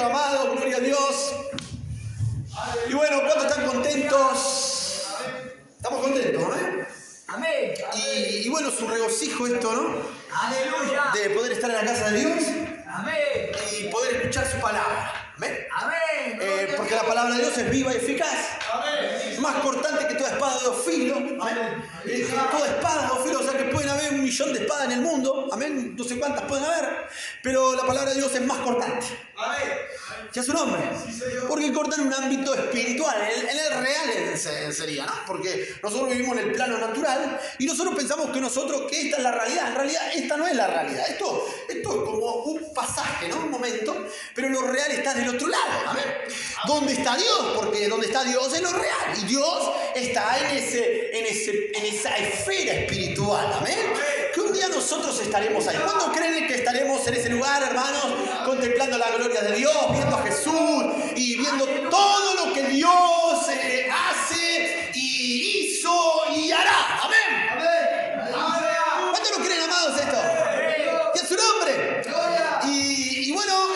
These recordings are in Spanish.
Señor amado, gloria a Dios. Y bueno, ¿cuántos están contentos? Estamos contentos, ¿eh? Amén. Y bueno, es un regocijo esto, ¿no? Aleluya. De poder estar en la casa de Dios Amén. y poder escuchar su palabra. ¿Amén? Amén. Porque la palabra de Dios es viva y eficaz. Amén. Más cortante que toda espada de dos filos. ¿Amén? Toda espada de dos filos, o sea que pueden haber 1.000.000 de espadas en el mundo. Amén. No sé cuántas pueden haber. Pero la palabra de Dios es más cortante. Amén. ¿Ya es su nombre? Porque corta en un ámbito espiritual, en el real sería, ¿no? Porque nosotros vivimos en el plano natural y nosotros pensamos que esta es la realidad. En realidad, esta no es la realidad. Esto es como un pasaje, ¿no? Un momento, pero lo real está del otro lado. ¿Amén? ¿Dónde está Dios? Porque donde está Dios es lo real. Y Dios está en esa esfera espiritual. ¿Amén? Que un día nosotros estaremos ahí. ¿Cuántos creen que estaremos en ese lugar, hermanos? Contemplando la gloria de Dios, viendo a Jesús y viendo todo lo que Dios hace y hizo y hará. Amén. ¿Cuántos lo creen, amados, esto? ¿Qué es su nombre? Y bueno,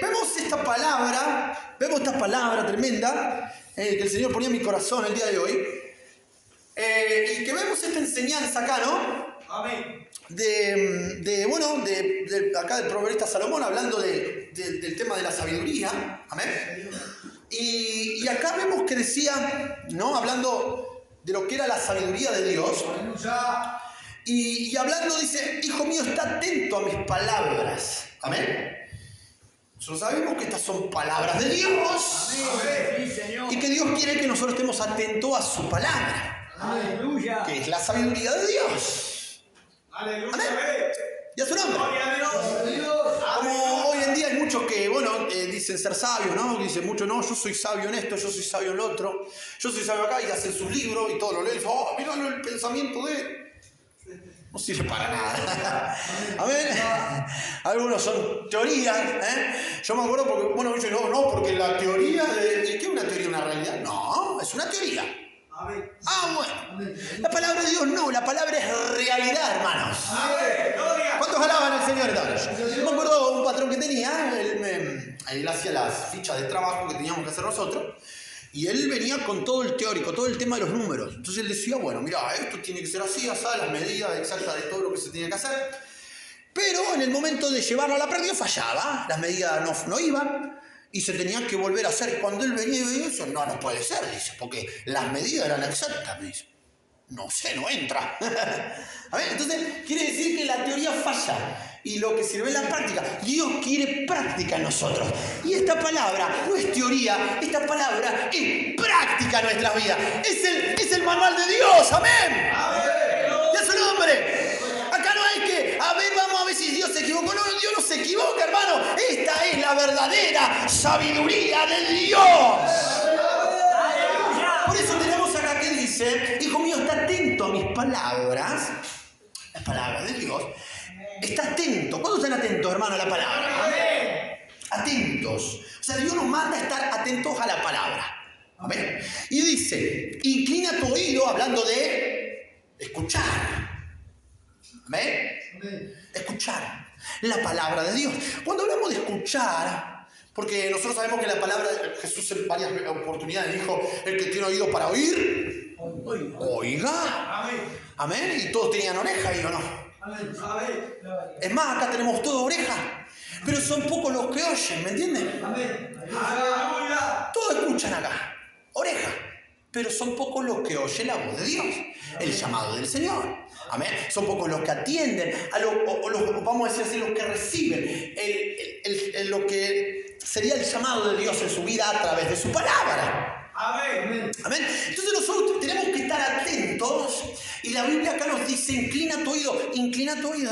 vemos esta palabra tremenda que el Señor ponía en mi corazón el día de hoy. Y que vemos esta enseñanza acá, ¿no? Amén. Acá del proverbista Salomón, hablando del tema de la sabiduría. Amén. Y acá vemos que decía, ¿no? Hablando de lo que era la sabiduría de Dios. Y hablando, dice: hijo mío, está atento a mis palabras. Amén. Nosotros sabemos que estas son palabras de Dios. Amén. Sí, Señor. Y que Dios quiere que nosotros estemos atentos a su palabra. Aleluya. Que es la sabiduría de Dios. Aleluya. Amén. ¿Y a su nombre? Gloria a Dios. Como hoy en día hay muchos que, dicen ser sabios, ¿no? Dicen mucho, no, yo soy sabio en esto, yo soy sabio en lo otro, yo soy sabio acá, y hacen sus libros y todo lo leen. Oh, mirá el pensamiento de... No sirve para nada. Amén. Algunos son teorías, ¿eh? Yo me acuerdo porque, yo no, porque la teoría ¿qué es una teoría, una realidad? No, es una teoría. Amén. Bueno. La palabra de Dios no, la palabra es realidad, hermanos. Amén. Gloria. ¿Cuántos alaban al Señor? Yo me acuerdo de un patrón que tenía, él hacía las fichas de trabajo que teníamos que hacer nosotros, y él venía con todo el teórico, todo el tema de los números. Entonces él decía, bueno, mira, esto tiene que ser así, así, las medidas exactas de todo lo que se tenía que hacer. Pero en el momento de llevarlo a la práctica fallaba, las medidas no iban, y se tenía que volver a hacer. Cuando él venía y veía eso, no puede ser, dice, porque las medidas eran exactas, me dice. No sé, no entra. A ver, entonces quiere decir que la teoría falla y lo que sirve es la práctica. Dios quiere práctica en nosotros. Y esta palabra no es teoría, esta palabra es práctica en nuestras vidas. Es el manual de Dios, amén. ¿Y a su nombre? Acá no hay que, vamos a ver si Dios se equivocó. No, Dios no se equivoca, hermano. Esta es la verdadera sabiduría de Dios. Por eso tenemos acá que dice: hijo mío, está atento a mis palabras, las palabras de Dios. Está atento. ¿Cuántos están atentos, hermano, a la palabra? Amén. Atentos. O sea, Dios nos manda a estar atentos a la palabra. Amén. Y dice: inclina tu oído, hablando de escuchar. Amén. Escuchar la palabra de Dios. Cuando hablamos de escuchar, porque nosotros sabemos que la palabra de Jesús en varias oportunidades dijo: el que tiene oído para oír, oiga. Amén. Amén. Y todos tenían oreja, ¿y o no? Amén. Es más, acá tenemos toda oreja, pero son pocos los que oyen, ¿me entienden? Amén. Aleluya. Todos escuchan acá, oreja, pero son pocos los que oyen la voz de Dios, el llamado del Señor. Amén. Son pocos los que atienden, vamos a decir así, los que reciben lo que sería el llamado de Dios en su vida a través de su palabra. Amén. Amén. Entonces nosotros tenemos que estar atentos, y la Biblia acá nos dice: inclina tu oído,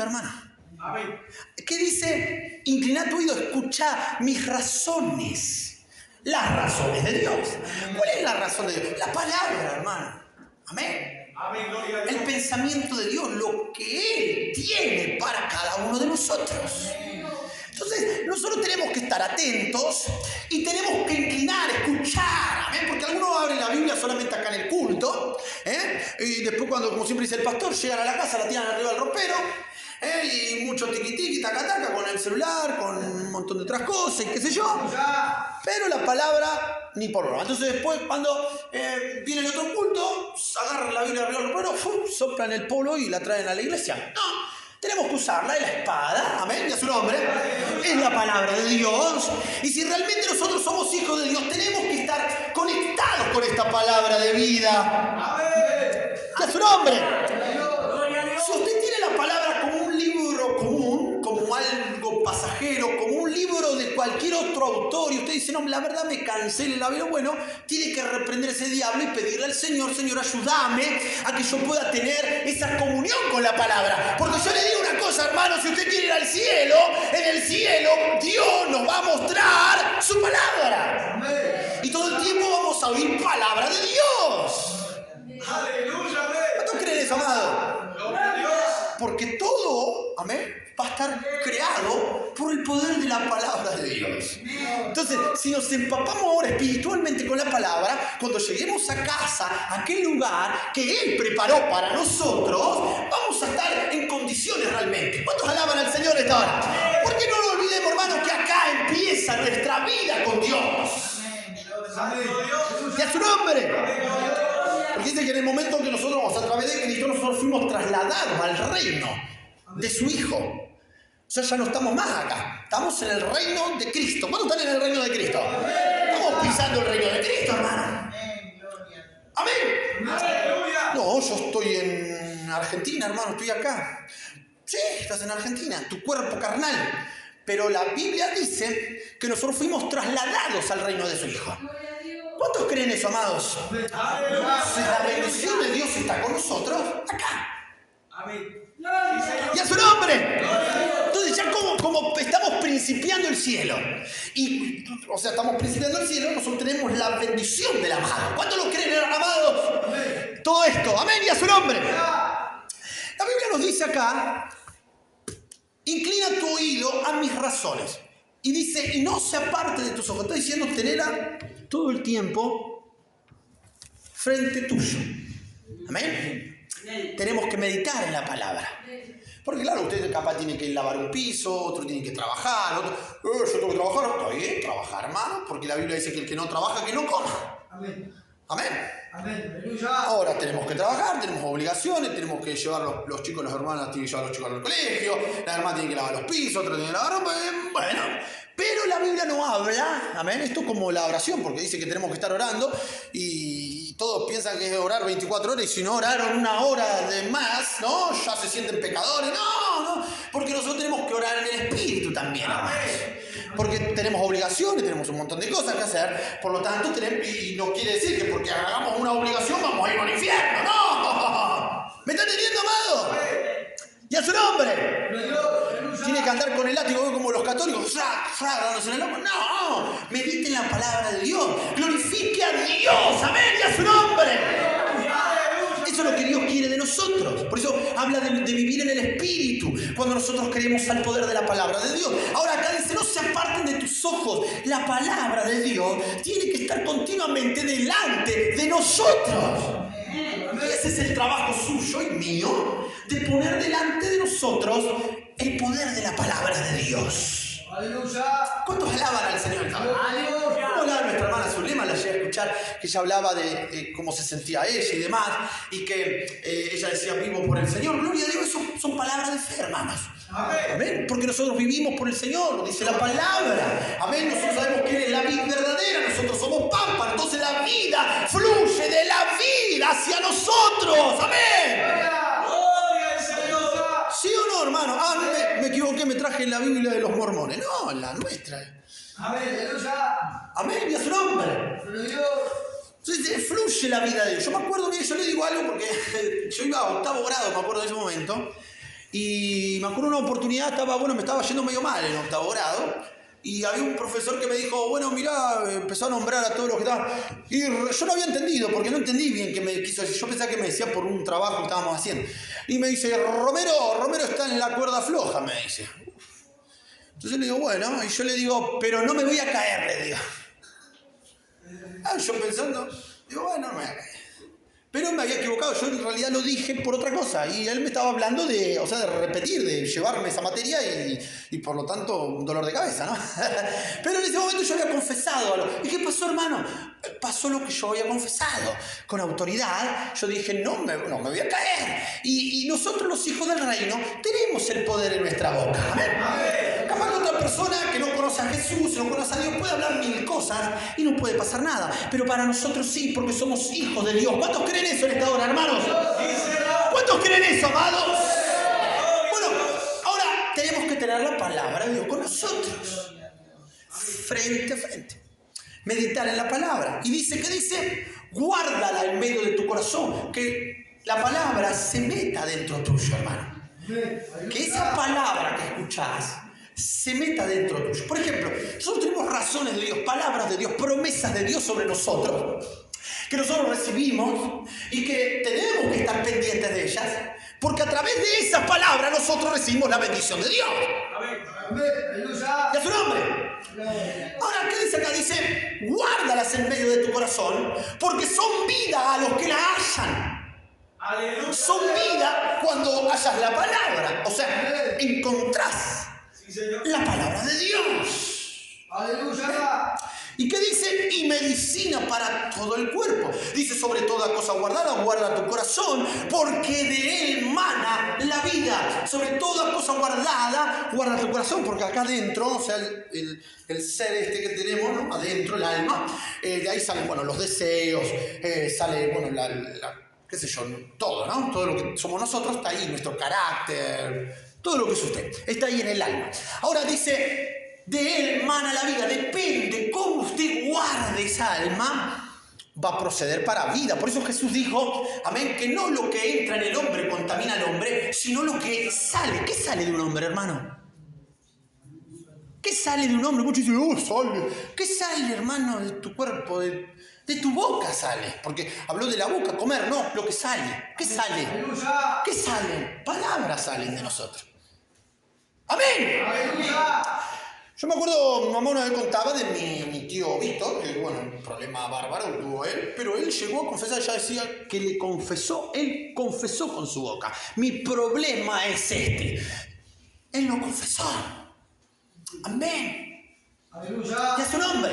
hermano. Amén. ¿Qué dice? Inclina tu oído, escucha mis razones, las razones de Dios. ¿Cuál es la razón de Dios? La palabra, hermano. Amén. Amén. Gloria a Dios. El pensamiento de Dios, lo que Él tiene para cada uno de nosotros. Entonces, nosotros tenemos que estar atentos y tenemos que inclinar, escuchar, ¿amén? Porque algunos abren la Biblia solamente acá en el culto, y después, cuando, como siempre dice el pastor, llegan a la casa, la tiran arriba del ropero, y mucho tiqui-tiqui, taca-taca, con el celular, con un montón de otras cosas y qué sé yo. Pero la palabra ni por broma. Entonces después cuando viene el otro culto, agarran la Biblia arriba del ropero, soplan el polo y la traen a la iglesia. No, tenemos que usarla, es la espada, amén, y a su nombre, es la palabra de Dios. Y si realmente nosotros somos hijos de Dios, tenemos que estar conectados con esta palabra de vida. Y a su nombre. Si usted tiene la palabra como un libro común, como algo pasajero, como un libro de cualquier otro autor, y usted dice, no, la verdad me cansé de la Biblia, bueno, tiene que reprender a ese diablo y pedirle al Señor, Señor, ayúdame a que yo pueda tener esa comunión con la palabra. Porque yo le digo una cosa, hermano, si usted quiere ir al cielo, en el cielo Dios nos va a mostrar su palabra. Y todo el tiempo vamos a oír palabra de Dios. Aleluya, amén. ¿Cuántos creen eso, amado? Porque todo, amén, va a estar creado por el poder de la palabra de Dios. Entonces, si nos empapamos ahora espiritualmente con la palabra, cuando lleguemos a casa, a aquel lugar que Él preparó para nosotros, vamos a estar en condiciones realmente. ¿Cuántos alaban al Señor esta hora? Porque no nos olvidemos, hermanos, que acá empieza nuestra vida con Dios. Y a su nombre. Porque dice que en el momento que nosotros, a través de Cristo, nosotros fuimos trasladados al reino de su Hijo. O sea, ya no estamos más acá. Estamos en el reino de Cristo. ¿Cuántos están en el reino de Cristo? Estamos pisando el reino de Cristo, hermano. Amén. No, yo estoy en Argentina, hermano. Estoy acá. Sí, estás en Argentina. Tu cuerpo carnal. Pero la Biblia dice que nosotros fuimos trasladados al reino de su Hijo. ¿Cuántos creen eso, amados? Si la bendición de Dios está con nosotros, acá. Y a su nombre. Entonces ya como estamos principiando el cielo. Y, o sea, estamos principiando el cielo, nosotros tenemos la bendición del amado. ¿Cuántos lo creen, amados? Todo esto. Amén, y a su nombre. La Biblia nos dice acá, inclina tu oído a mis razones. Y dice, y no se aparte de tus ojos. Está diciendo, tenerla todo el tiempo frente tuyo. Amén. Tenemos que meditar en la palabra. Porque claro, usted capaz tiene que lavar un piso, otro tiene que trabajar, otro, yo tengo que trabajar. Está bien, trabajar, hermano, porque la Biblia dice que el que no trabaja, que no coma. Amén. Amén. Ahora tenemos que trabajar, tenemos obligaciones, tenemos que llevar los chicos, las hermanas tienen que llevar a los chicos al colegio, las hermanas tienen que lavar los pisos, otras tienen que lavar ropa, bueno. Pero la Biblia no habla, amén, esto es como la oración, porque dice que tenemos que estar orando y todos piensan que es orar 24 horas y si no oraron una hora de más, ¿no? Ya se sienten pecadores, no, porque nosotros tenemos que orar en el Espíritu también, hermanos. Porque tenemos obligaciones, tenemos un montón de cosas que hacer, por lo tanto, y no quiere decir que porque hagamos una obligación vamos a ir al infierno, no. ¿Me están entendiendo, amado? Y a su nombre. Tiene que andar con el látigo como los católicos, dándose en el lomo. No, medite en la palabra de Dios, glorifique a Dios, amén, y a su nombre. Eso es lo que Dios quiere de nosotros. Por eso habla de vivir en el Espíritu, cuando nosotros creemos al poder de la palabra de Dios. Ahora acá dice, no se aparten de tus ojos. La palabra de Dios tiene que estar continuamente delante de nosotros. Y ese es el trabajo suyo y mío, de poner delante de nosotros el poder de la palabra de Dios. ¡Aleluya! ¿Cuántos alaban al Señor? ¡Aleluya! ¿Cómo hablaba nuestra hermana Zulema? La llegué a escuchar, que ella hablaba de cómo se sentía ella y demás, y que ella decía, vivo por el Señor. Gloria a Dios, eso son palabras de fe, hermanos. Amén. Porque nosotros vivimos por el Señor, lo dice la palabra. Amén. Nosotros sabemos que Él es la vida verdadera, nosotros somos pámpanos. Entonces la vida fluye de la vida hacia nosotros. Amén. ¿Sí o no, hermano? Me equivoqué, me traje la Biblia de los mormones. No, la nuestra. Amén. Amén, y a su nombre. Entonces fluye la vida de Dios. Yo me acuerdo que yo le digo algo porque yo iba a 8º grado, me acuerdo de ese momento. Y me acuerdo una oportunidad, me estaba yendo medio mal en 8º grado. Y había un profesor que me dijo, bueno, mirá, empezó a nombrar a todos los que estaban. Y yo no había entendido, porque no entendí bien qué me quiso decir. Yo pensaba que me decía por un trabajo que estábamos haciendo. Y me dice, Romero está en la cuerda floja, me dice. Entonces le digo, bueno, y yo le digo, pero no me voy a caer, le digo. Yo pensando, digo, bueno, no me voy a caer. Pero me había equivocado, yo en realidad lo dije por otra cosa. Y él me estaba hablando de repetir, de llevarme esa materia y por lo tanto un dolor de cabeza, ¿no? Pero en ese momento yo había confesado algo. ¿Y qué pasó, hermano? Pasó lo que yo había confesado. Con autoridad, yo dije, no me voy a caer. Y nosotros los hijos del reino tenemos el poder en nuestra boca. Amén. Capaz que otra persona que no conoce a Jesús, no conoce a Dios, puede hablar mil cosas y no puede pasar nada. Pero para nosotros sí, porque somos hijos de Dios. ¿Cuántos creen eso en esta hora, hermanos? ¿Cuántos creen eso, amados? Bueno, ahora tenemos que tener la palabra de Dios con nosotros. Frente a frente. Meditar en la palabra. Y dice, ¿qué dice? Guárdala en medio de tu corazón. Que la palabra se meta dentro tuyo, hermano. Que esa palabra que escuchás se meta dentro tuyo. Por ejemplo, nosotros tenemos razones de Dios, palabras de Dios, promesas de Dios sobre nosotros, que nosotros recibimos y que tenemos que estar pendientes de ellas, porque a través de esas palabras nosotros recibimos la bendición de Dios. ¿Y a su nombre? Ahora, ¿qué dice acá? Dice, guárdalas en medio de tu corazón, porque son vida a los que la hallan. Aleluya. Son vida cuando hallas la palabra. O sea, encontrás la palabra de Dios. Aleluya. ¿Y qué dice? Y medicina para todo el cuerpo. Dice, sobre toda cosa guardada, guarda tu corazón, porque de él mana la vida. Sobre toda cosa guardada, guarda tu corazón, porque acá adentro, o sea, el ser este que tenemos, ¿no? Adentro, el alma, de ahí salen, bueno, los deseos, sale, bueno, qué sé yo, todo, ¿no? Todo lo que somos nosotros está ahí, nuestro carácter, todo lo que es usted, está ahí en el alma. Ahora dice, de él mana la vida, depende cómo usted guarde esa alma, va a proceder para vida. Por eso Jesús dijo, amén, que no lo que entra en el hombre contamina al hombre, sino lo que sale. ¿Qué sale de un hombre, hermano? ¿Qué sale de un hombre? Muchos dicen, sale. ¿Qué sale, hermano, de tu cuerpo? De tu boca sale. Porque habló de la boca, comer, no, lo que sale. ¿Qué sale? ¿Qué sale? Palabras salen de nosotros. ¡Amén! ¡Aleluya! Yo me acuerdo, mi mamá una vez contaba de mi tío Víctor, que bueno, un problema bárbaro tuvo él, pero él llegó a confesar, ya decía que él confesó con su boca. Mi problema es este. Él lo confesó. Amén. ¡Aleluya! ¿Y a su nombre?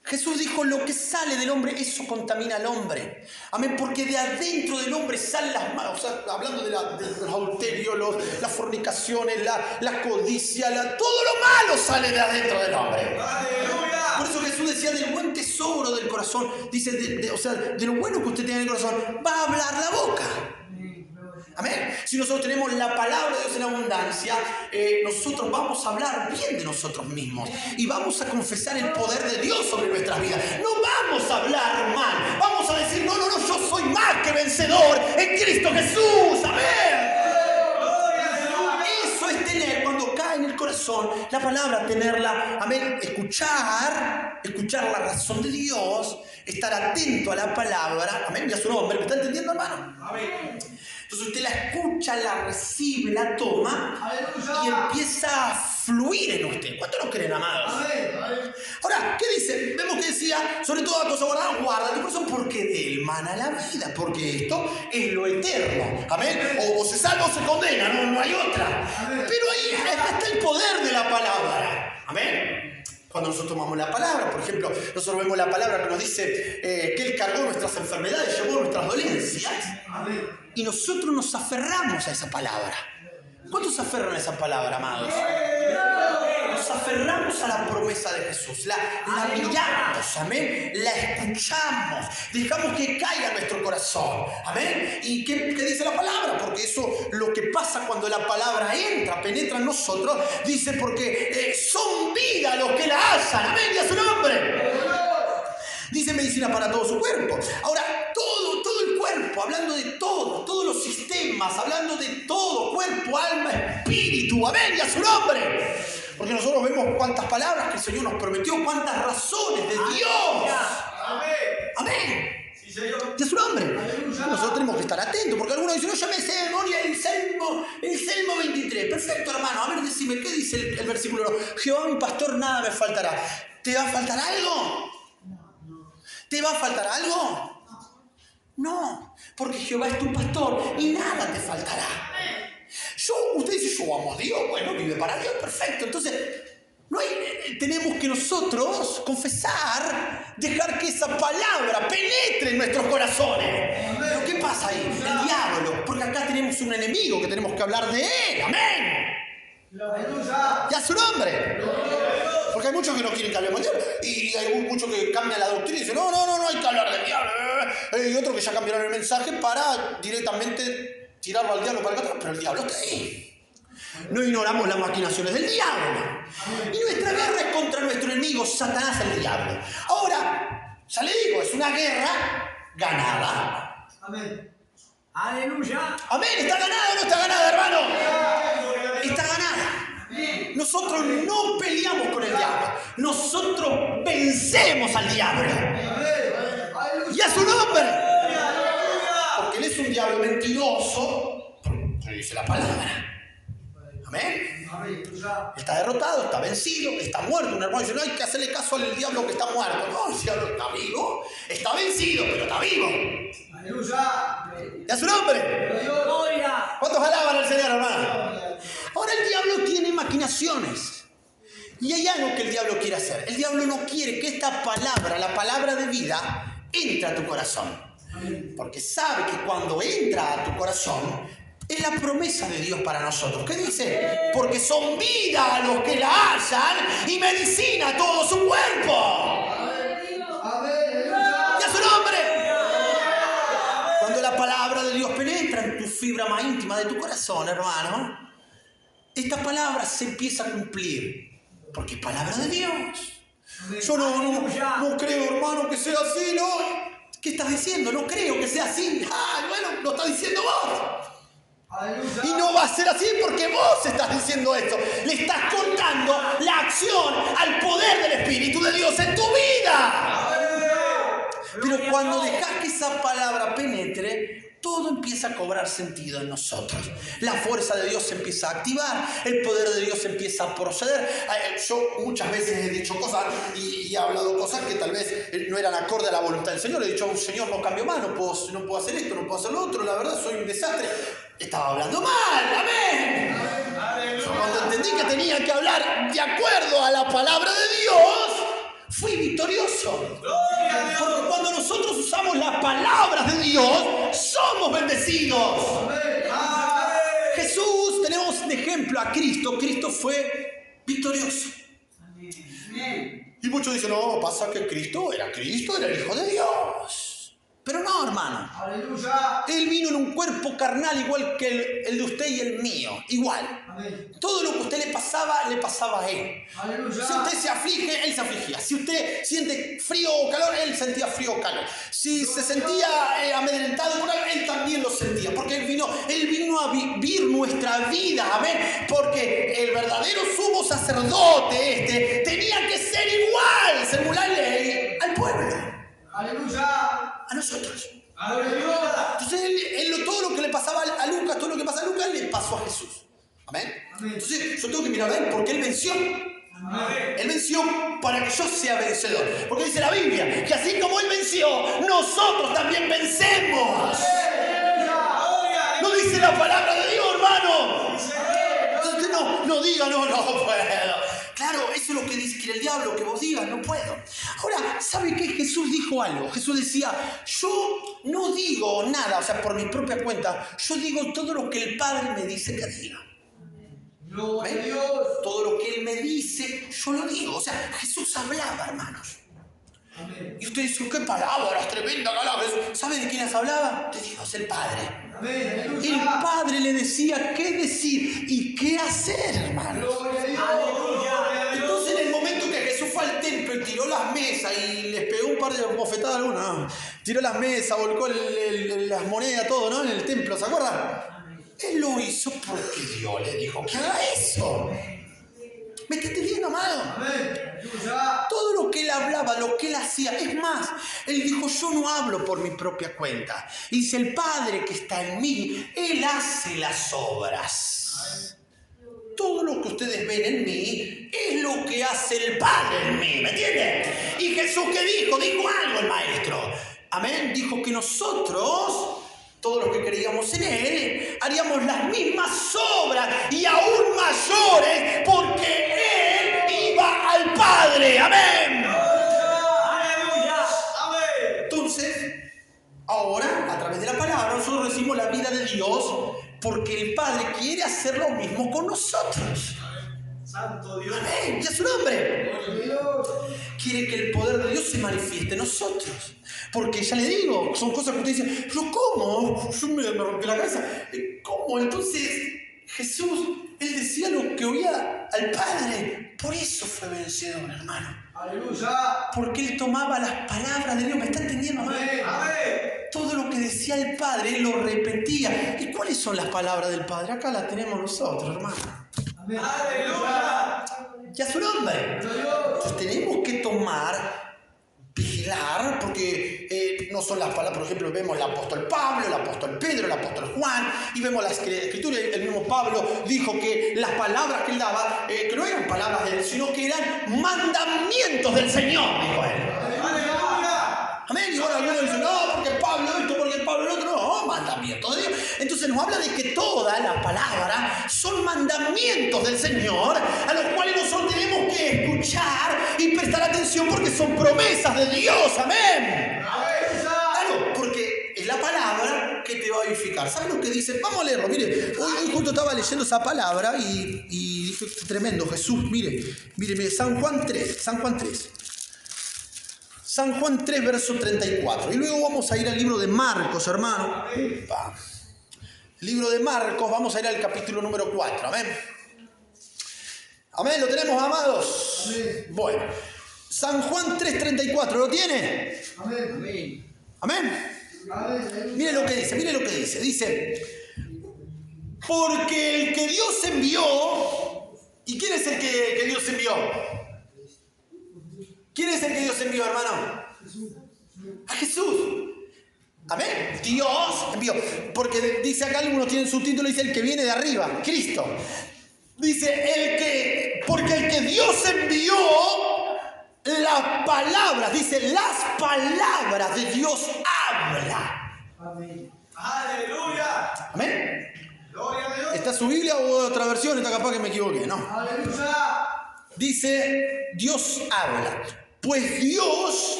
Jesús dijo, lo que sale del hombre, eso contamina al hombre. Amén, porque de adentro del hombre salen las malas, o sea, hablando del adulterio, las fornicaciones, la codicia, todo lo malo sale de adentro del hombre. ¡Aleluya! Por eso Jesús decía, del buen tesoro del corazón, dice, o sea, de lo bueno que usted tiene en el corazón, va a hablar la boca. Amén. Si nosotros tenemos la palabra de Dios en abundancia, nosotros vamos a hablar bien de nosotros mismos y vamos a confesar el poder de Dios sobre nuestras vidas. No vamos a hablar mal, vamos a decir, no, yo soy más que vencedor en Cristo Jesús. Amén. Eso es tener, cuando cae en el corazón la palabra, tenerla, amén, escuchar la razón de Dios, estar atento a la palabra, amén, y a su nombre. ¿Me está entendiendo, hermano? Amén. Entonces usted la escucha, la recibe, la toma, ¡aleluya!, y empieza a fluir en usted. ¿Cuánto lo creen, amados? Ahora, ¿qué dice? Vemos que decía, sobre toda cosa guardada, guarda tu corazón, porque de él mana la vida, porque esto es lo eterno. Amén. O se salva o se condena, no hay otra. Pero ahí está el poder de la palabra. Amén. Cuando nosotros tomamos la palabra, por ejemplo, nosotros vemos la palabra que nos dice que Él cargó nuestras enfermedades, llevó nuestras dolencias. Y nosotros nos aferramos a esa palabra. ¿Cuántos se aferran a esa palabra, amados? Nos aferramos a la promesa de Jesús, la miramos, amén, la escuchamos, dejamos que caiga en nuestro corazón, amén. ¿Y qué dice la palabra? Porque eso, lo que pasa cuando la palabra entra, penetra en nosotros, dice porque son vida los que la hallan, amén, y a su nombre. Dice medicina para todo su cuerpo. Ahora, todo el cuerpo, hablando de todos los sistemas, hablando de todo, cuerpo, alma, espíritu, amén, y a su nombre. Porque nosotros vemos cuántas palabras que el Señor nos prometió, cuántas razones de Dios. Amén. Amén. Sí, Señor. Y a su nombre. Nosotros tenemos que estar atentos, porque algunos dicen, no, yo me sé de memoria el Salmo 23. Perfecto, hermano. A ver, decime, ¿qué dice el versículo 1? Jehová mi pastor, nada me faltará. ¿Te va a faltar algo? ¿Te va a faltar algo? No, porque Jehová es tu pastor y nada te faltará. Usted dice, yo amo a Dios, bueno, vive para Dios, perfecto. Entonces, tenemos que nosotros confesar, dejar que esa palabra penetre en nuestros corazones. Pero ¿qué pasa ahí? El diablo, porque acá tenemos un enemigo que tenemos que hablar de él. Amén. Y a su nombre. Porque hay muchos que no quieren que hablemos del diablo. Y hay muchos que cambian la doctrina y dicen, no hay que hablar del diablo. Y otros que ya cambiaron el mensaje para directamente tirarlo al diablo para el otro. Pero el diablo está ahí. No ignoramos las maquinaciones del diablo. Y nuestra guerra es contra nuestro enemigo, Satanás, el diablo. Ahora, ya le digo, es una guerra ganada. Amén. Aleluya. Amén. ¿Está ganada o no está ganada, hermano? Está ganada. Nosotros no peleamos con el diablo. Nosotros vencemos al diablo. Y a su nombre. Porque él es un diablo mentiroso. Dice la palabra. Amén. Está derrotado, está vencido, está muerto. Un hermano dice, no hay que hacerle caso al diablo que está muerto. No, el diablo está vivo. Está vencido, pero está vivo. ¿Y a su nombre? ¿Cuántos alaban al Señor, hermano? Ahora el diablo tiene maquinaciones. Y hay algo que el diablo quiere hacer. El diablo no quiere que esta palabra, la palabra de vida, entre a tu corazón. Porque sabe que cuando entra a tu corazón, es la promesa de Dios para nosotros. ¿Qué dice? Porque son vida a los que la hallan y medicina a todo su cuerpo. ¿Y a su nombre? Cuando la palabra de Dios penetra en tu fibra más íntima de tu corazón, hermano, esta palabra se empieza a cumplir. Porque es palabra de Dios. Yo no creo, hermano, que sea así, ¿no? ¿Qué estás diciendo? No creo que sea así. Bueno, lo estás diciendo vos. Y no va a ser así porque vos estás diciendo esto. Le estás contando la acción al poder del Espíritu de Dios en tu vida. Pero cuando dejas que esa palabra penetre, todo empieza a cobrar sentido en nosotros. La fuerza de Dios se empieza a activar, el poder de Dios empieza a proceder. Yo muchas veces he dicho cosas y he hablado cosas que tal vez no eran acorde a la voluntad del Señor. He dicho, Señor, no cambio más, no puedo hacer esto, no puedo hacer lo otro, la verdad soy un desastre. Estaba hablando mal, amén. Yo cuando entendí que tenía que hablar de acuerdo a la palabra de Dios, fui victorioso. Porque cuando nosotros usamos las palabras de Dios, somos bendecidos. Jesús, tenemos de ejemplo a Cristo. Cristo fue victorioso. Y muchos dicen, no, pasa que Cristo era el Hijo de Dios. Pero no, hermano. Aleluya. Él vino en un cuerpo carnal igual que el de usted y el mío. Igual. Amén. Todo lo que a usted le pasaba a él. Aleluya. Si usted se aflige, él se afligía. Si usted siente frío o calor, él sentía frío o calor. Si se sentía amedrentado por algo, él también lo sentía. Porque él vino a vivir nuestra vida. Amén. Porque el verdadero sumo sacerdote tenía que ser igual, según la ley, al pueblo. Aleluya. A nosotros. Aleluya. Entonces todo lo que le pasaba a Lucas, todo lo que pasa a Lucas, le pasó a Jesús. Amén. Entonces yo tengo que mirar a él porque él venció. Amén. Él venció para que yo sea vencedor. Porque dice la Biblia que así como él venció, nosotros también vencemos. No dice la palabra de Dios, hermano. Entonces usted no diga, no puedo. Claro, eso es lo que dice que el diablo, que vos digas, no puedo. Ahora, ¿sabe qué? Jesús dijo algo. Jesús decía, yo no digo nada, o sea, por mi propia cuenta, yo digo todo lo que el Padre me dice que diga. Gloria a Dios. Todo lo que Él me dice, yo lo digo. O sea, Jesús hablaba, hermanos. Amén. Y usted dice, qué palabras, tremenda palabra. ¿Sabe de quién las hablaba? De Dios, el Padre. Amén. El Padre le decía qué decir y qué hacer, hermanos. Gloria a Dios. Entonces, en el momento que Jesús fue al templo y tiró las mesas y les pegó un par de bofetadas a algunos, tiró las mesas, volcó las monedas, todo, ¿no? En el templo, ¿se acuerdan? Él lo hizo porque Dios le dijo que haga eso. ¿Me está entendiendo, amado? Todo lo que él hablaba, lo que él hacía, es más, él dijo, yo no hablo por mi propia cuenta. Y dice, el Padre que está en mí, él hace las obras. Todo lo que ustedes ven en mí es lo que hace el Padre en mí, ¿me entienden? Y Jesús, ¿qué dijo? Dijo algo el maestro. amén, dijo que nosotros, todos los que creíamos en Él, haríamos las mismas obras y aún mayores porque Él iba al Padre. Amén. Aleluya. Amén. Entonces, ahora, a través de la palabra, nosotros recibimos la vida de Dios porque el Padre quiere hacer lo mismo con nosotros. Santo Dios. Amén, y a su nombre. Quiere que el poder de Dios se manifieste en nosotros. Porque ya le digo, son cosas que usted dice, ¿pero cómo? Yo me rompí la cabeza. ¿Cómo? Entonces, Jesús, Él decía lo que oía al Padre. Por eso fue vencedor, hermano. Aleluya. Porque Él tomaba las palabras de Dios. ¿Me está entendiendo, hermano? Amén. Todo lo que decía el Padre, Él lo repetía. ¿Y cuáles son las palabras del Padre? Acá las tenemos nosotros, hermano. Amén. Aleluya. Y a su nombre. Entonces tenemos que tomar, vigilar, porque no son las palabras, por ejemplo, vemos el apóstol Pablo, el apóstol Pedro, el apóstol Juan, y vemos la escritura, el mismo Pablo dijo que las palabras que él daba, que no eran palabras de él, sino que eran mandamientos del Señor, dijo él. Aleluya. Amén. Y bueno, algunos dicen, no, porque Pablo esto, porque Pablo el otro, no, mandamientos de Dios. Entonces nos habla de que toda la palabra son mandamientos del Señor, a los cuales nosotros tenemos que escuchar y prestar atención porque son promesas de Dios. Amén. Claro, porque es la palabra que te va a edificar. ¿Sabes lo que dice? Vamos a leerlo. Mire, hoy justo estaba leyendo esa palabra y dije, tremendo, Jesús, mire, San Juan 3. San Juan 3, verso 34. Y luego vamos a ir al libro de Marcos, hermano. Upa. Libro de Marcos, vamos a ir al capítulo número 4. Amén. Amén, ¿lo tenemos, amados? Amén. Bueno, San Juan 3, 34, ¿lo tiene? Amén. Amén. Mire lo que dice. Dice, porque el que Dios envió, ¿y quién es el que Dios envió? ¿Quién es el que Dios envió, hermano? A Jesús. Amén. Dios envió. Porque dice acá, algunos tienen su título, dice el que viene de arriba, Cristo. Dice porque el que Dios envió las palabras, dice las palabras de Dios habla. Amén. Aleluya. Amén. Gloria a Dios. ¿Está su Biblia o otra versión? Está capaz que me equivoqué, ¿no? Aleluya. Dice, Dios habla. Pues Dios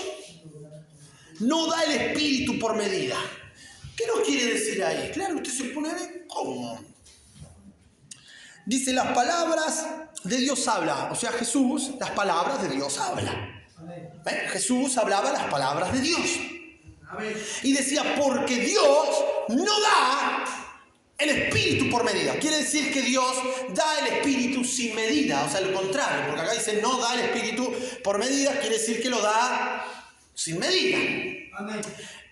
no da el Espíritu por medida. ¿Qué nos quiere decir ahí? Claro, usted se pone a ver cómo. Dice, las palabras de Dios habla. O sea, Jesús, las palabras de Dios habla. ¿Ven? Jesús hablaba las palabras de Dios. Amén. Y decía, porque Dios no da el Espíritu por medida. Quiere decir que Dios da el Espíritu sin medida. O sea, lo contrario. Porque acá dice no da el Espíritu por medida. Quiere decir que lo da sin medida. Amén.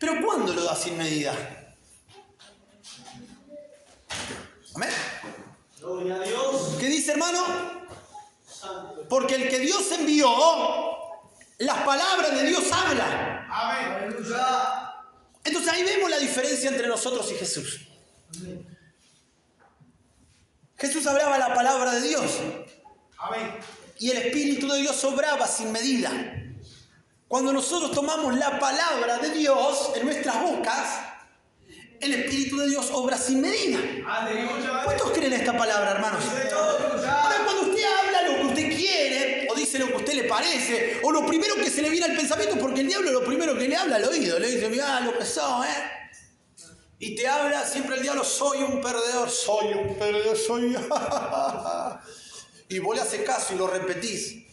Pero ¿cuándo lo da sin medida? Amén. Gloria a Dios. ¿Qué dice, hermano? Santo. Porque el que Dios envió, las palabras de Dios hablan. Amén. Aleluya. Entonces ahí vemos la diferencia entre nosotros y Jesús. Amén. Jesús hablaba la palabra de Dios Amén. y el Espíritu de Dios obraba sin medida. Cuando nosotros tomamos la palabra de Dios en nuestras bocas, el Espíritu de Dios obra sin medida. Aleluya. ¿Cuántos creen esta palabra, hermanos? Ahora, cuando usted habla lo que usted quiere, o dice lo que a usted le parece, o lo primero que se le viene al pensamiento, porque el diablo lo primero que le habla al oído, le dice, mirá lo que sos, y te habla siempre el diablo, soy un perdedor, soy. Y vos le haces caso y lo repetís.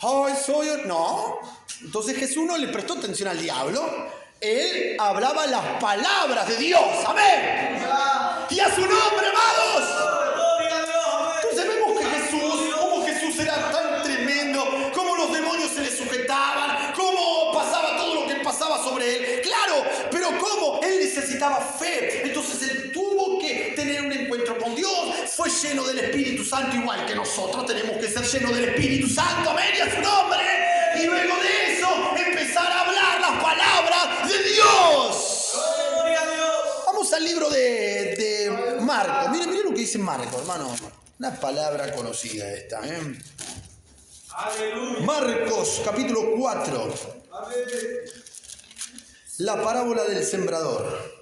Ay, soy un... No. Entonces Jesús no le prestó atención al diablo. Él hablaba las palabras de Dios. Amén. Y a su nombre, amados. Gloria a Dios. Entonces vemos que Jesús era tan tremendo, cómo los demonios se le sujetaban, cómo pasaba todo lo que pasaba sobre él. Claro, pero cómo él necesitaba fe. Entonces él tuvo que tener un encuentro con Dios. Fue lleno del Espíritu Santo, igual que nosotros tenemos que ser llenos del Espíritu Santo. Amén, y a su nombre. Y luego de eso empezar a hablar las palabras de Dios. Gloria a Dios. Vamos al libro de Marcos. Miren lo que dice Marcos, hermano. Una palabra conocida esta. Aleluya. Marcos, capítulo 4. Amén. La parábola del sembrador.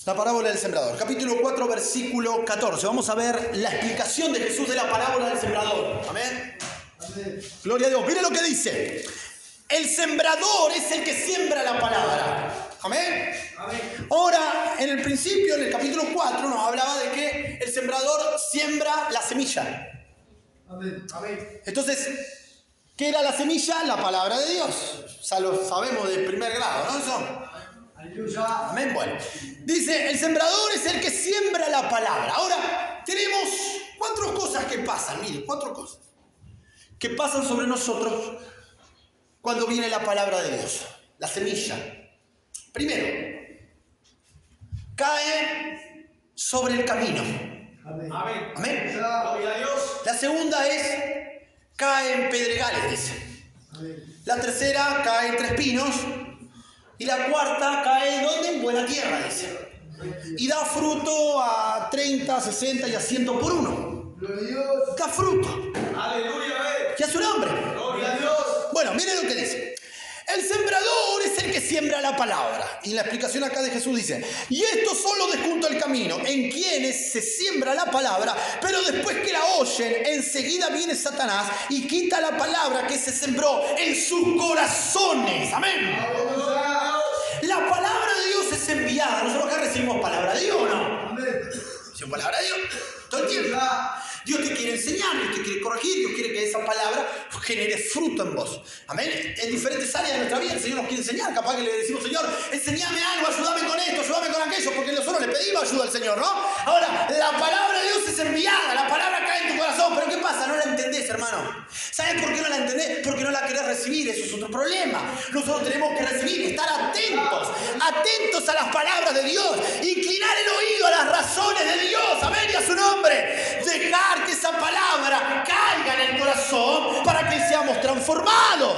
La parábola del sembrador. Capítulo 4, versículo 14. Vamos a ver la explicación de Jesús de la parábola del sembrador. Amén. Gloria a Dios. Mire lo que dice. El sembrador es el que siembra la palabra. Amén. Ahora, en el principio, en el capítulo 4, nos hablaba de que el sembrador siembra la semilla. Entonces, ¿qué era la semilla? La palabra de Dios. Ya lo sabemos de primer grado, ¿no? Eso. Amén. Bueno, dice, el sembrador es el que siembra la palabra. Ahora, tenemos 4 cosas que pasan. Miren, 4 cosas que pasan sobre nosotros cuando viene la palabra de Dios. La semilla. Primero, cae sobre el camino. Amén. Amén. Gloria a Dios. La segunda es, cae en pedregales, dice. La tercera, cae entre espinos. Y la cuarta, cae ¿dónde? En buena tierra, dice. Y da fruto a 30, 60 y a 100 por uno. Da fruto. Aleluya. ¿Qué es su nombre? Gloria a Dios. Bueno, miren lo que dice. El sembrador es el que siembra la palabra. Y la explicación acá de Jesús dice, y esto solo de junto al camino, en quienes se siembra la palabra, pero después que la oyen, enseguida viene Satanás y quita la palabra que se sembró en sus corazones. Amén. La palabra de Dios es enviada. Nosotros acá recibimos palabra de Dios, ¿no? Recibimos palabra de Dios todo el tiempo. Dios te quiere enseñar, Dios te quiere corregir, Dios quiere que esa palabra genere fruto en vos. Amén. En diferentes áreas de nuestra vida el Señor nos quiere enseñar. Capaz que le decimos, Señor, enseñame algo, ayúdame con esto, ayúdame con aquello, porque nosotros le pedimos ayuda al Señor, ¿no? Ahora, la palabra de Dios es enviada, la palabra cae en tu corazón, pero ¿qué pasa? No la entendés, hermano. ¿Sabes por qué no la entendés? Porque no la querés recibir, eso es otro problema. Nosotros tenemos que recibir, estar atentos a las palabras de Dios, inclinar el oído a las razones de Dios, amén, y a su nombre, dejar que esa palabra caiga en el corazón para que seamos transformados.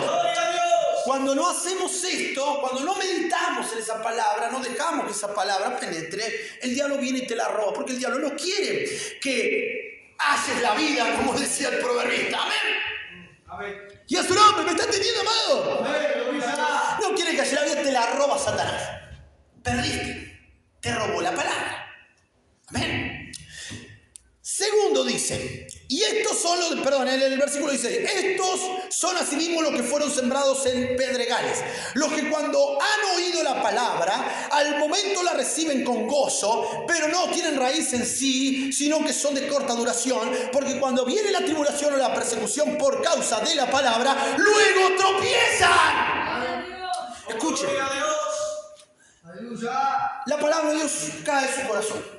Cuando no hacemos esto, cuando no meditamos en esa palabra, no dejamos que esa palabra penetre, el diablo viene y te la roba, porque el diablo no quiere que haces la vida, como decía el proverbista. Amén. Y a su nombre, ¿me está entendiendo, amado? No quiere que haya la vida, te la roba Satanás. Perdiste, te robó la palabra. Amén. Segundo dice, y estos son los, el versículo dice, estos son asimismo los que fueron sembrados en pedregales, los que cuando han oído la palabra, al momento la reciben con gozo, pero no tienen raíz en sí, sino que son de corta duración, porque cuando viene la tribulación o la persecución por causa de la palabra, luego tropiezan. Escuchen, la palabra de Dios cae en su corazón.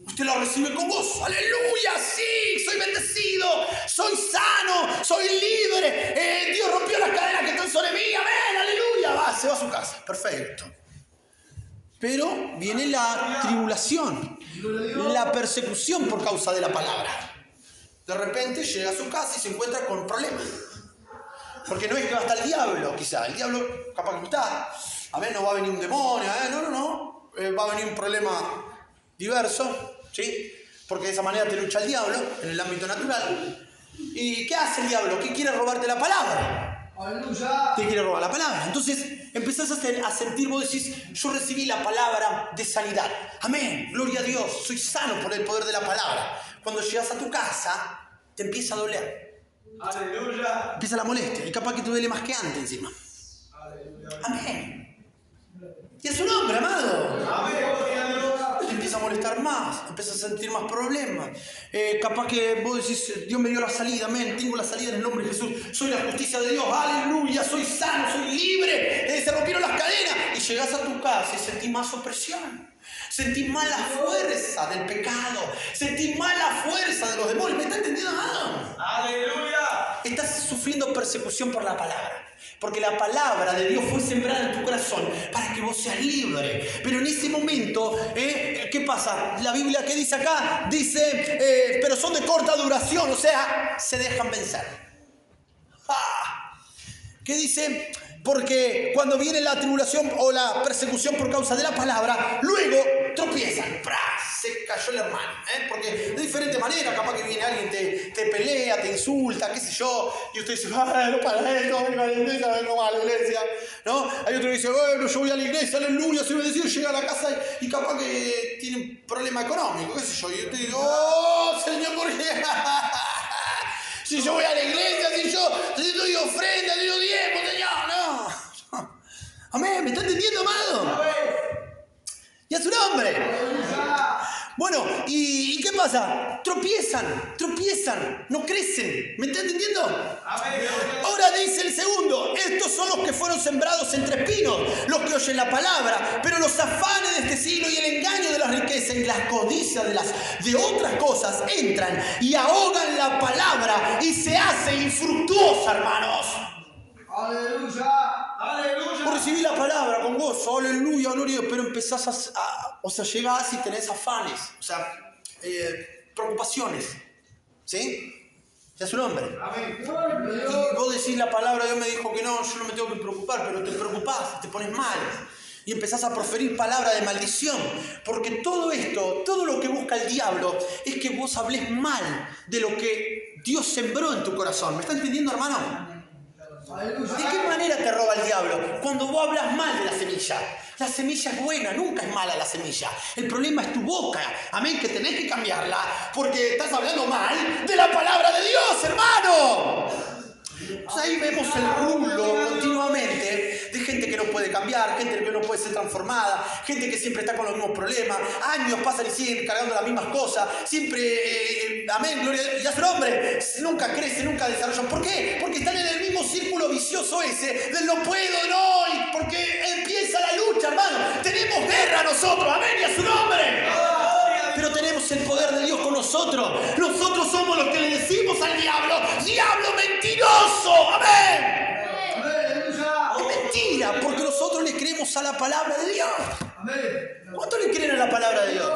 Usted lo recibe con gozo. ¡Aleluya! Sí, soy bendecido, soy sano, soy libre. Dios rompió las cadenas que están sobre mí. ¡Amén! ¡Aleluya! Se va a su casa. Perfecto. Pero viene la tribulación, la persecución por causa de la palabra. De repente llega a su casa y se encuentra con problemas. Porque no es que va a estar el diablo, quizá. El diablo capaz que no está. Amén, no va a venir un demonio. No. Va a venir un problema diverso. ¿Sí? Porque de esa manera te lucha el diablo en el ámbito natural. ¿Y qué hace el diablo? ¿Qué quiere robarte la palabra? ¡Aleluya! Te quiere robar la palabra. Entonces empezás a sentir, vos decís, yo recibí la palabra de sanidad. Amén, gloria a Dios, soy sano por el poder de la palabra. Cuando llegas a tu casa, te empieza a doler. ¡Aleluya! Empieza la molestia. Y capaz que te duele más que antes encima. ¡Aleluya! Amén. Y es su nombre, amado. Amén. Te empieza a molestar más, empiezas a sentir más problemas. Capaz que vos decís, Dios me dio la salida, amén, tengo la salida en el nombre de Jesús, soy la justicia de Dios, aleluya, soy sano, soy libre, se rompieron las cadenas. Y llegás a tu casa y sentís más opresión, sentís más la fuerza del pecado, sentís más la fuerza de los demonios. ¿Me está entendiendo, amado? Aleluya. Estás sufriendo persecución por la palabra. Porque la palabra de Dios fue sembrada en tu corazón para que vos seas libre. Pero en ese momento, ¿qué pasa? La Biblia, ¿qué dice acá? Dice, pero son de corta duración, o sea, se dejan vencer. ¿Qué dice? Porque cuando viene la tribulación o la persecución por causa de la palabra, luego tropiezan, ¡pra! Se cayó el hermano, porque de diferente manera, capaz que viene alguien, te pelea, te insulta, qué sé yo, y usted dice, ¡ay, no para esto, vengo a la iglesia, vengo a la iglesia! ¿No? Hay otro que dice, bueno, yo voy a la iglesia, aleluya, soy bendecido, llega a la casa y capaz que tiene un problema económico, qué sé yo, y usted dice, ¡oh, Señor, por qué! Si yo voy a la iglesia, si yo doy ofrenda, si yo diezmo, Señor, no. Amén, ¿me está entendiendo, amado? Y a su nombre. Bueno, ¿y qué pasa? Tropiezan, no crecen. ¿Me está entendiendo? Ahora dice el segundo, estos son los que fueron sembrados entre espinos, los que oyen la palabra, pero los afanes de este siglo y el engaño de la riqueza y las codicias de otras cosas entran y ahogan la palabra y se hace infructuosa, hermanos. Aleluya. Aleluya. Vos recibís la palabra con gozo, aleluya, gloria a Dios, pero empezás llegás y tenés afanes, preocupaciones, ¿sí? Ya es su nombre. Amén. Y vos decís la palabra, Dios me dijo que no, yo no me tengo que preocupar, pero te preocupás, te pones mal. Y empezás a proferir palabras de maldición. Porque todo esto, todo lo que busca el diablo, es que vos hables mal de lo que Dios sembró en tu corazón. ¿Me está entendiendo, hermano? ¿De qué manera te roba el diablo? Cuando vos hablas mal de la semilla. La semilla es buena, nunca es mala la semilla. El problema es tu boca. Amén, que tenés que cambiarla porque estás hablando mal de la palabra de Dios, hermano. Pues ahí vemos el rulo continuamente de gente que no puede cambiar, gente que no puede ser transformada, gente que siempre está con los mismos problemas, años pasan y siguen cargando las mismas cosas, siempre, amén, gloria a Dios, y a su nombre, nunca crecen, nunca desarrollan. ¿Por qué? Porque están en el mismo círculo vicioso ese del no puedo, no, y porque empieza la lucha, hermano. Tenemos guerra nosotros, amén, y a su nombre. Pero tenemos el poder de Dios con nosotros. Nosotros somos los que le decimos al diablo, diablo mentiroso, amén. Es mentira, porque nosotros le creemos a la palabra de Dios. ¿Cuánto le creen a la palabra de Dios?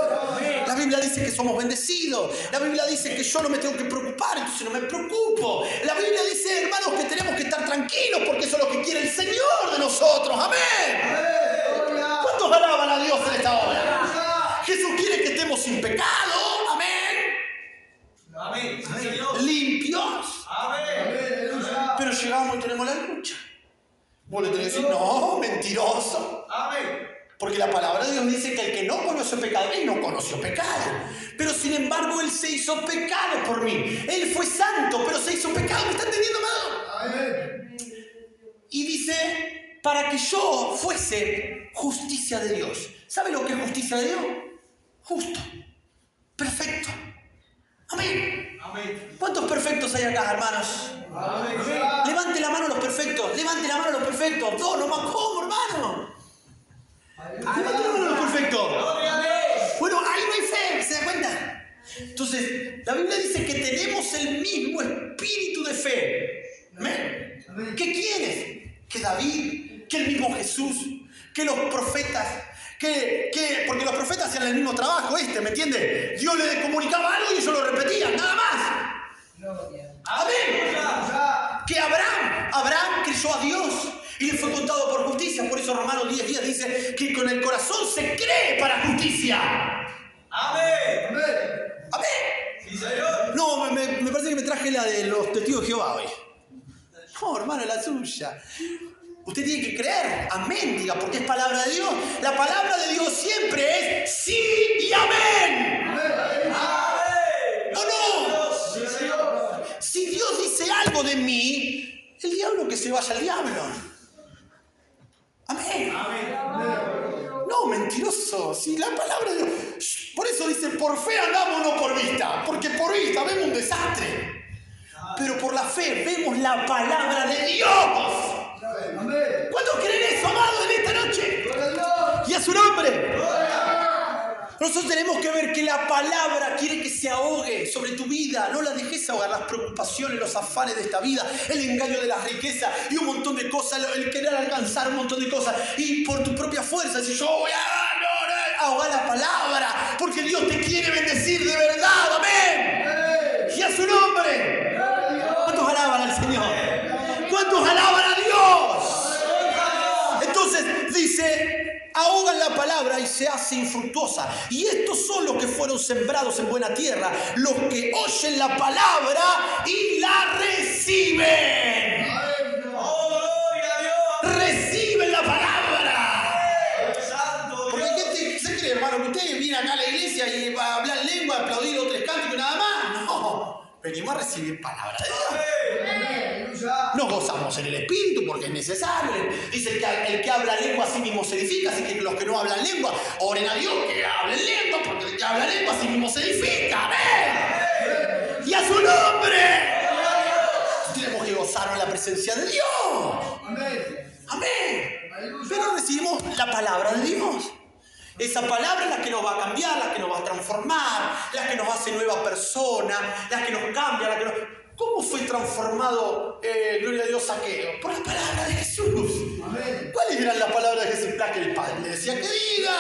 La Biblia dice que somos bendecidos. La Biblia dice que yo no me tengo que preocupar, entonces no me preocupo. La Biblia dice, hermanos, que tenemos que estar tranquilos porque eso es lo que quiere el Señor de nosotros, amén. ¿Cuántos alaban a Dios en esta hora? Jesús quiere que estemos sin pecado, amén. Amén. Sí, Señor. Limpios. Amén. Pero llegamos y tenemos la lucha. Vos le tenés que decir, no, mentiroso. Amén. Porque la palabra de Dios dice que el que no conoció pecado, él no conoció pecado. Pero sin embargo, él se hizo pecado por mí. Él fue santo, pero se hizo pecado. ¿Me está entendiendo, amado? Amén. Y dice, para que yo fuese justicia de Dios. ¿Sabe lo que es justicia de Dios? Justo. Perfecto. Amén. Amén. ¿Cuántos perfectos hay acá, hermanos? Amén. Levante la mano los perfectos. Levante la mano los perfectos. Dos, nomás, ¿cómo, hermano? Levante la mano los perfectos. Gloria a Dios. Bueno, ahí no hay fe, ¿se da cuenta? Entonces, la Biblia dice que tenemos el mismo espíritu de fe. ¿Amén? ¿Qué quieres? Que David, que el mismo Jesús, que los profetas, porque los profetas hacían el mismo trabajo, ¿me entiendes? Dios les comunicaba algo y ellos lo repetían, nada más. Amén. Que Abraham creyó a Dios y le fue contado por justicia. Por eso Romanos 10:10 dice que con el corazón se cree para justicia. Amén. Amén. Sí, Señor. No, me parece que me traje la de los testigos de Jehová hoy. No, hermano, la suya. Usted tiene que creer, amén, diga, porque es palabra de Dios. La palabra de Dios siempre es sí y amén. Amén. ¿O no? Sí, Señor. Si Dios dice algo de mí, el diablo que se vaya al diablo. Amén. Amén. No, mentiroso. Si la palabra de Dios. Por eso dice, por fe andamos, no por vista. Porque por vista vemos un desastre. Pero por la fe vemos la palabra de Dios. ¿Cuántos creen eso, amado, en esta noche? Y a su nombre. Nosotros tenemos que ver que la palabra quiere que se ahogue sobre tu vida. No la dejes ahogar, las preocupaciones, los afanes de esta vida, el engaño de la riqueza y un montón de cosas, el querer alcanzar un montón de cosas. Y por tu propia fuerza, si yo voy a ahogar la palabra, porque Dios te quiere bendecir de verdad. Amén. Y a su nombre. ¿Cuántos alaban al Señor? ¿Cuántos alaban a Dios? Entonces dice, ahogan la palabra palabra y se hace infructuosa. Y estos son los que fueron sembrados en buena tierra, los que oyen la palabra y la reciben. ¡Oh, gloria a Dios! Reciben la palabra. ¡Santo Porque Dios! ¿qué se cree, hermano? Que usted viene acá a la iglesia y va a hablar lengua, aplaudir 2 o 3 cánticos y nada más. No, venimos a recibir palabra de Dios. Nos gozamos en el Espíritu porque es necesario. Dice que el que habla lengua a sí mismo se edifica, así que los que no hablan lengua, oren a Dios que hablen lengua, porque el que habla lengua a sí mismo se edifica. ¡Amén! ¡Y a su nombre! Tenemos que gozarnos en la presencia de Dios. Amén. Pero recibimos la palabra de Dios. Esa palabra es la que nos va a cambiar, la que nos va a transformar, la que nos hace nueva persona, la que nos cambia, la que nos... ¿Cómo fue transformado, gloria a Dios, Zaqueo? Por la palabra de Jesús. ¿Cuáles eran las palabras de Jesús? La que el Padre le decía que diga.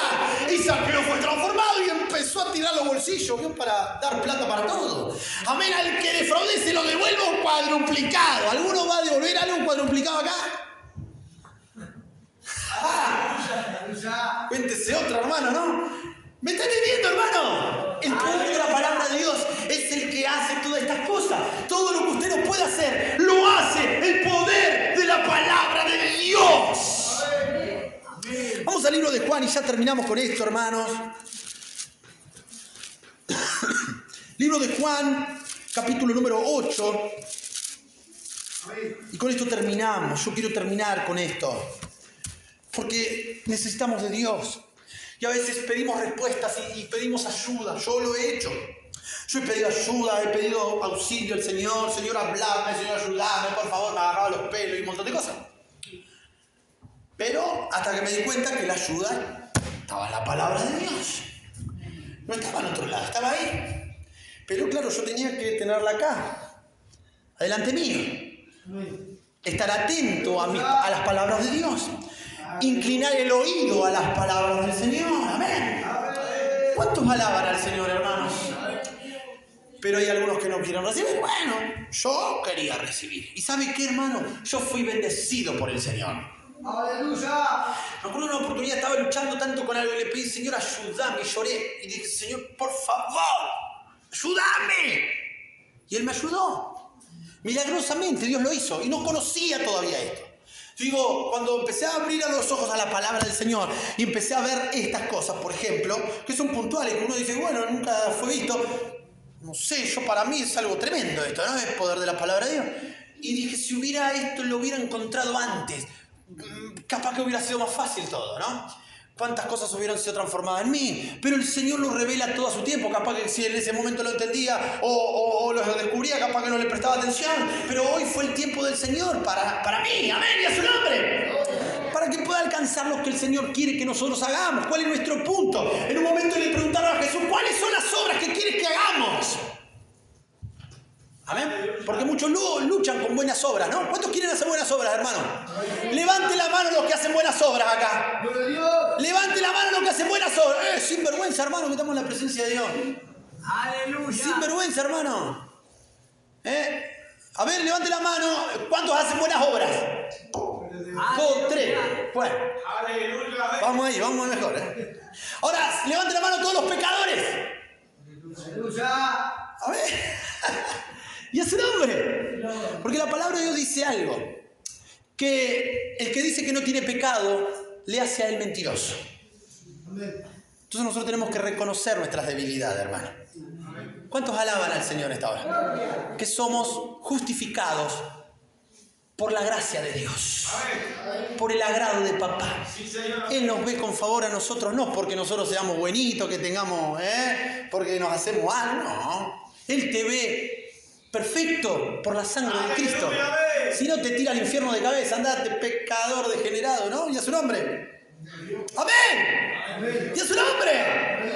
Y Zaqueo fue transformado y empezó a tirar los bolsillos, ¿vio? Para dar plata para todo. Amén. Al que defraude se lo devuelvo cuadruplicado. ¿Alguno va a devolver algo cuadruplicado acá? Cuéntese otra, hermano, ¿no? ¿Me están entendiendo, hermano? El poder de la palabra de Dios es el que hace todas estas cosas. Todo lo que usted no puede hacer, lo hace el poder de la palabra de Dios. Vamos al libro de Juan y ya terminamos con esto, hermanos. Libro de Juan, capítulo número 8. Y con esto terminamos. Yo quiero terminar con esto. Porque necesitamos de Dios. Y a veces pedimos respuestas y pedimos ayuda. Yo lo he hecho. Yo he pedido ayuda, he pedido auxilio al Señor. Señor, hablame, Señor, ayúdame, por favor. Me agarraba los pelos y un montón de cosas. Pero hasta que me di cuenta que la ayuda estaba en la palabra de Dios. No estaba en otro lado, estaba ahí. Pero claro, yo tenía que tenerla acá, adelante mío. Estar atento a las palabras de Dios. Inclinar el oído a las palabras del Señor. Amén. ¿Cuántos alaban al Señor, hermanos? Pero hay algunos que no quieren recibir. Bueno, yo quería recibir. ¿Y sabe qué, hermano? Yo fui bendecido por el Señor. ¡Aleluya! Me acuerdo de una oportunidad, estaba luchando tanto con algo y le pedí, Señor, ayúdame. Y lloré. Y dije, Señor, por favor, ayúdame. Y Él me ayudó. Milagrosamente Dios lo hizo. Y no conocía todavía esto. Digo, cuando empecé a abrir los ojos a la palabra del Señor y empecé a ver estas cosas, por ejemplo, que son puntuales, que uno dice, bueno, nunca fue visto. No sé, para mí es algo tremendo esto, ¿no? El poder de la palabra de Dios. Y dije, si hubiera esto, lo hubiera encontrado antes, capaz que hubiera sido más fácil todo, ¿no? Cuántas cosas hubieran sido transformadas en mí. Pero el Señor lo revela todo a su tiempo. Capaz que si en ese momento lo entendía o lo descubría, capaz que no le prestaba atención. Pero hoy fue el tiempo del Señor para mí. Amén, y a su nombre. Para que pueda alcanzar lo que el Señor quiere que nosotros hagamos. ¿Cuál es nuestro punto? En un momento le preguntaron a Jesús, ¿cuáles son las obras que quieres que hagamos? Amén. Porque muchos luchan con buenas obras, ¿no? ¿Cuántos quieren hacer buenas obras, hermano? Levante la mano los que hacen buenas obras acá. Levante la mano los que hacen buenas obras. Sin vergüenza, hermano, que estamos en la presencia de Dios. ¡Aleluya! Sin vergüenza, hermano. A ver, levante la mano. ¿Cuántos hacen buenas obras? 2, 3. Bueno. ¡Aleluya! Vamos ahí mejor. Ahora, levante la mano todos los pecadores. ¡Aleluya! A ver. Y a su nombre. Porque la palabra de Dios dice algo. Que el que dice que no tiene pecado, le hace a él mentiroso. Entonces nosotros tenemos que reconocer nuestras debilidades, hermano. ¿Cuántos alaban al Señor esta hora? Que somos justificados por la gracia de Dios. Por el agrado de papá. Él nos ve con favor a nosotros, no porque nosotros seamos buenitos, que tengamos, porque nos hacemos algo, no. Él te ve perfecto por la sangre de Cristo. Si no, te tira al infierno de cabeza. Andate, pecador degenerado, ¿no? Y a su nombre. ¡Amén! Y a su nombre.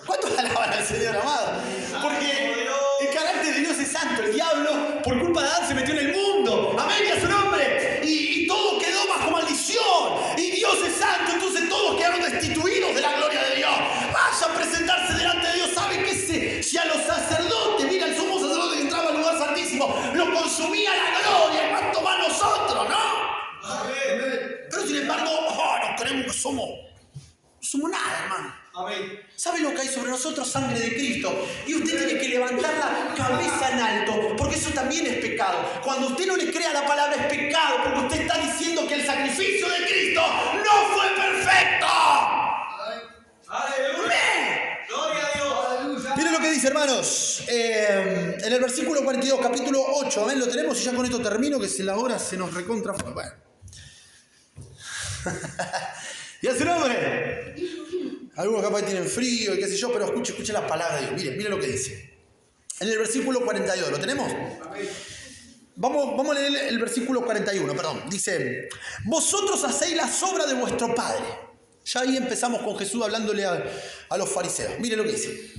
¿Cuántos alaban al Señor, amado? Porque el carácter de Dios es santo. El diablo, por culpa de Adán, se metió en el mundo. ¡Amén! Y a su nombre. Y todo quedó bajo maldición. Y Dios es santo, entonces todos quedaron destituidos de la gloria de Dios. Vaya a presentarse delante de Dios. ¿Sabe qué? Si a los sacerdotes, mira, el sumo sacerdote que entraba al lugar santísimo, lo consumía la gloria, ¿cuánto más nosotros, no? Pero sin embargo, nos creemos que somos somos nada, hermano. Amén. ¿Sabe lo que hay sobre nosotros? Sangre de Cristo. Y usted tiene que levantar la cabeza en alto, porque eso también es pecado. Cuando usted no le crea la palabra es pecado, porque usted está diciendo que el sacrificio de Cristo no fue perfecto. Aleluya. Gloria a Dios. Aleluya. Miren lo que dice, hermanos. En el versículo 42, capítulo 8. Amén, lo tenemos y ya con esto termino, que si la hora se nos recontra fue. Bueno. ¿Y a su nombre? Algunos capaz tienen frío y qué sé yo, pero escuche las palabras de Dios. Miren lo que dice. En el versículo 42, ¿lo tenemos? Vamos a leer el versículo 41, perdón. Dice, vosotros hacéis las obras de vuestro Padre. Ya ahí empezamos con Jesús hablándole a los fariseos. Miren lo que dice.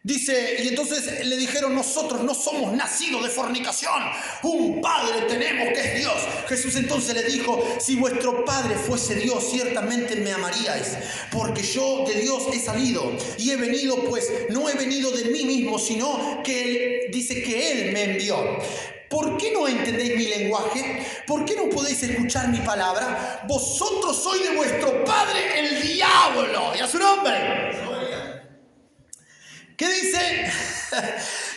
Dice, y entonces le dijeron, nosotros no somos nacidos de fornicación, un Padre tenemos que es Dios. Jesús entonces le dijo, si vuestro Padre fuese Dios, ciertamente me amaríais, porque yo de Dios he salido y he venido, pues no he venido de mí mismo, sino que Él dice que Él me envió. ¿Por qué no entendéis mi lenguaje? ¿Por qué no podéis escuchar mi palabra? Vosotros sois de vuestro padre el diablo. ¿Y a su nombre? ¿Qué dice?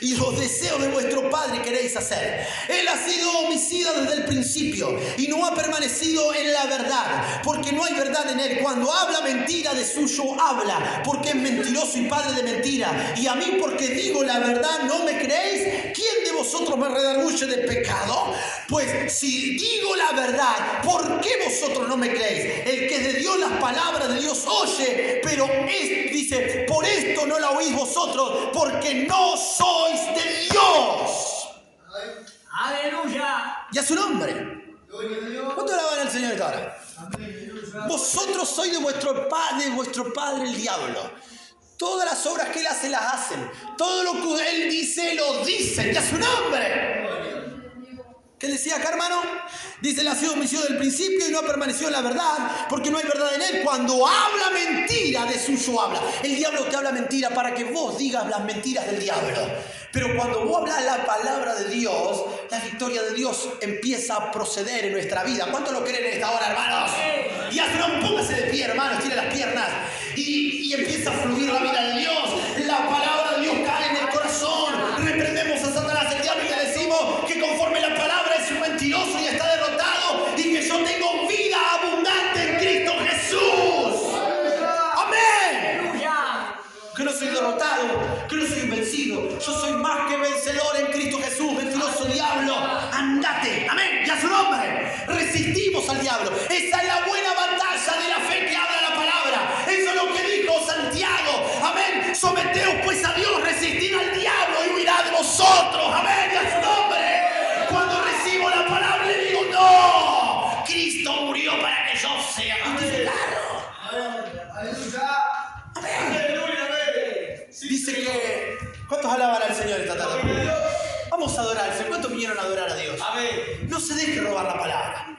Y los deseos de vuestro padre queréis hacer. Él ha sido homicida desde el principio y no ha permanecido en la verdad, porque no hay verdad en él. Cuando habla mentira, de suyo habla, porque es mentiroso y padre de mentira. Y a mí, porque digo la verdad, ¿no me creéis? ¿Quién de vosotros me redarguye de pecado? Pues si digo la verdad, ¿por qué vosotros no me creéis? El que de Dios las palabras de Dios oye, pero dice, por esto no la oís vosotros, porque no sois de Dios. Aleluya. Y a su nombre. ¿Cuánto alaban al Señor ahora? Vosotros sois de vuestro padre el diablo. Todas las obras que él hace las hacen. Todo lo que él dice lo dicen. Y a su nombre. ¿Qué decía acá, hermano? Dice, él ha sido homicida del principio y no ha permanecido en la verdad, porque no hay verdad en él. Cuando habla mentira, de suyo habla. El diablo te habla mentira para que vos digas las mentiras del diablo. Pero cuando vos hablas la palabra de Dios, la victoria de Dios empieza a proceder en nuestra vida. ¿Cuántos lo creen en esta hora, hermanos? Y hazlo, póngase de pie, hermanos, tire las piernas. Y empieza a fluir la vida de Dios. La palabra de Dios cae en el corazón. Reprendemos a Satanás, el diablo, y le decimos que conforme la palabra es un mentiroso y está derrotado, y que yo tengo vida abundante en Cristo Jesús. Amén. Que no soy derrotado, que no soy vencido. Yo soy más que vencedor en Cristo Jesús. Mentiroso diablo, andate. Amén. Y a su nombre. Resistimos al diablo. Esa es la buena batalla de la fe que habla la palabra. Eso es lo que dijo Santiago. Amén. Someteos pues a Dios, resistid al diablo y huirá de vosotros. Amén. Y a su nombre. Cuando recibo la palabra le digo, no. Cristo murió para que yo sea justificado. Aleluya. Amén. Sí, dice que... ¿Cuántos alaban al Señor esta tarde? Vamos a adorarse. ¿Cuántos vinieron a adorar a Dios? Amén. No se deje robar la palabra.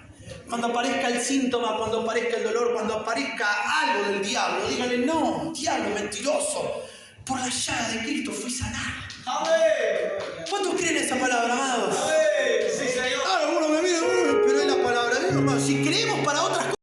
Cuando aparezca el síntoma, cuando aparezca el dolor, cuando aparezca algo del diablo, díganle, no, diablo mentiroso. Por la llaga de Cristo fui sanado. Amén. ¿Cuántos creen esa palabra, amado?